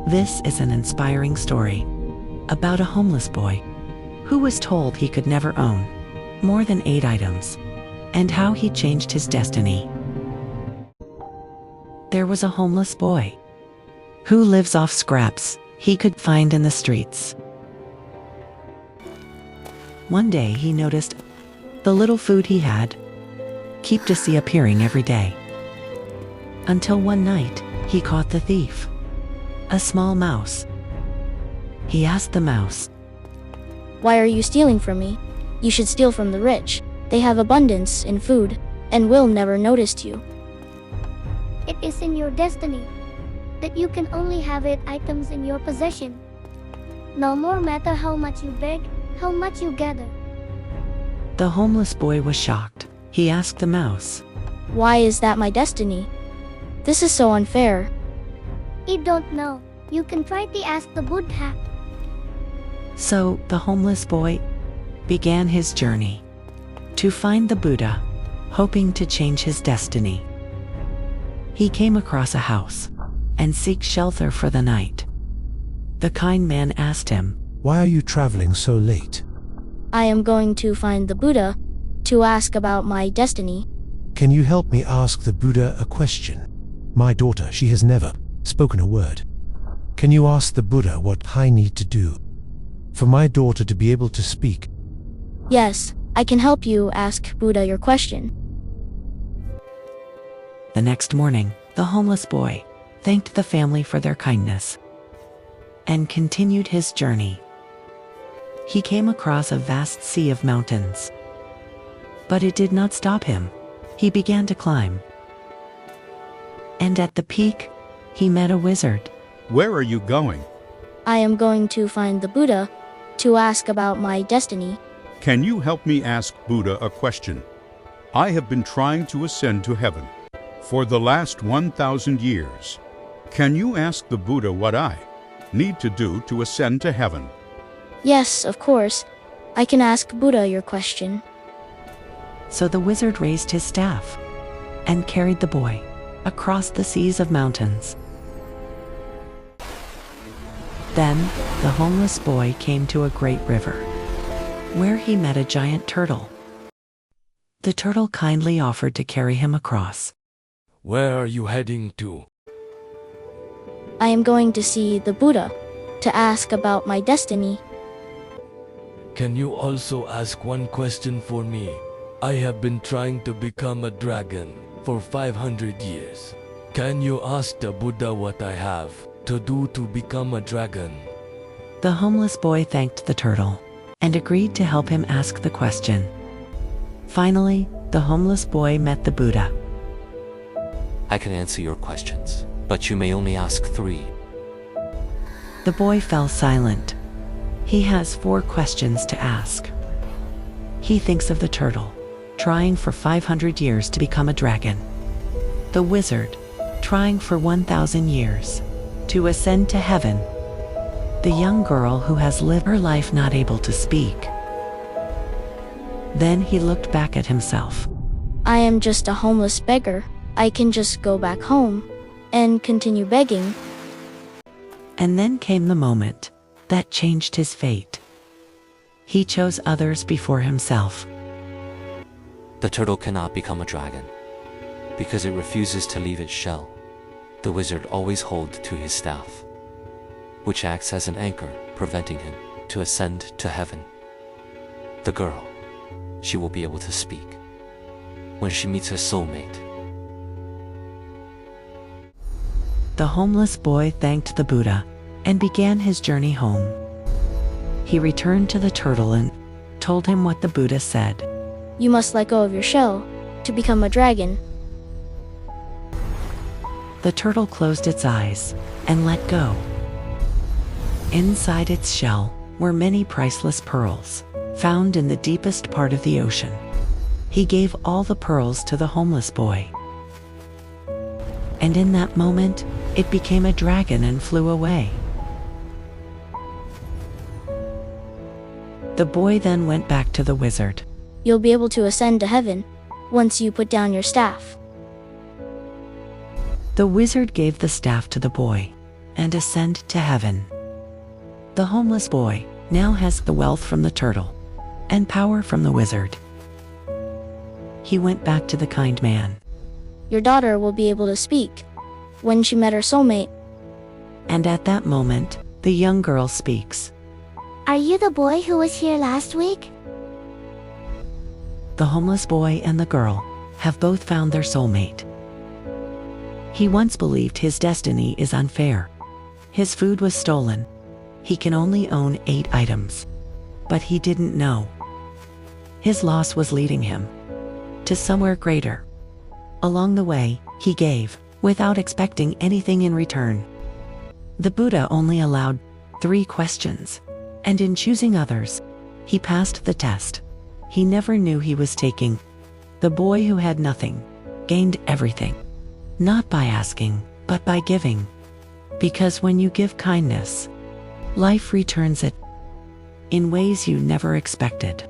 This is an inspiring story about a homeless boy who was told he could never own more than 8 items and how he changed his destiny. There was a homeless boy who lives off scraps he could find in the streets. One day he noticed the little food he had kept disappearing every day. Until one night, he caught the thief, a small mouse. He asked the mouse, "Why are you stealing from me? You should steal from the rich. They have abundance in food and will never notice you." It is in your destiny that you can only have 8 items in your possession. No more matter how much you beg, how much you gather. The homeless boy was shocked. He asked the mouse, "Why is that my destiny? This is so unfair." I don't know. You can try to ask the Buddha. So the homeless boy began his journey to find the Buddha, hoping to change his destiny. He came across a house and sought shelter for the night. The kind man asked him, "Why are you traveling so late? "I am going to find the Buddha to ask about my destiny." Can you help me ask the Buddha a question? My daughter, she has never spoken a word. Can you ask the Buddha what I need to do for my daughter to be able to speak?" "Yes, I can help you ask Buddha your question." The next morning, the homeless boy thanked the family for their kindness and continued his journey. He came across a vast sea of mountains, but it did not stop him. He began to climb, and at the peak, he met a wizard. Where are you going? "I am going to find the Buddha to ask about my destiny." Can you help me ask Buddha a question? I have been trying to ascend to heaven for the last 1,000 years. Can you ask the Buddha what I need to do to ascend to heaven? "Yes, of course. I can ask Buddha your question." So the wizard raised his staff and carried the boy across the seas of mountains. Then the homeless boy came to a great river, where he met a giant turtle. The turtle kindly offered to carry him across. Where are you heading to? "I am going to see the Buddha to ask about my destiny." Can you also ask one question for me? I have been trying to become a dragon for 500 years. Can you ask the Buddha what I have to do to become a dragon? The homeless boy thanked the turtle and agreed to help him ask the question. Finally, the homeless boy met the Buddha. I can answer your questions, but you may only ask 3. The boy fell silent. He has 4 questions to ask. He thinks of the turtle, trying for 500 years to become a dragon. The wizard, trying for 1,000 years to ascend to heaven. The young girl who has lived her life not able to speak. Then he looked back at himself. "I am just a homeless beggar. I can just go back home and continue begging." And then came the moment that changed his fate. He chose others before himself. The turtle cannot become a dragon because it refuses to leave its shell. The wizard always holds to his staff, which acts as an anchor, preventing him to ascend to heaven. The girl, she will be able to speak when she meets her soulmate. The homeless boy thanked the Buddha and began his journey home. He returned to the turtle and told him what the Buddha said. "You must let go of your shell to become a dragon." The turtle closed its eyes and let go. Inside its shell were many priceless pearls, found in the deepest part of the ocean. He gave all the pearls to the homeless boy. And in that moment, it became a dragon and flew away. The boy then went back to the wizard. "You'll be able to ascend to heaven once you put down your staff." The wizard gave the staff to the boy and ascend to heaven. The homeless boy now has the wealth from the turtle and power from the wizard. He went back to the kind man. Your daughter will be able to speak when she met her soulmate. And at that moment, the young girl speaks. Are you the boy who was here last week? The homeless boy and the girl have both found their soulmate. He once believed his destiny is unfair. His food was stolen. He can only own 8 items. But he didn't know. His loss was leading him to somewhere greater. Along the way, he gave, without expecting anything in return. The Buddha only allowed 3 questions, and in choosing others, he passed the test. He never knew he was taking. The boy who had nothing gained everything, not by asking, but by giving. Because when you give kindness, life returns it in ways you never expected.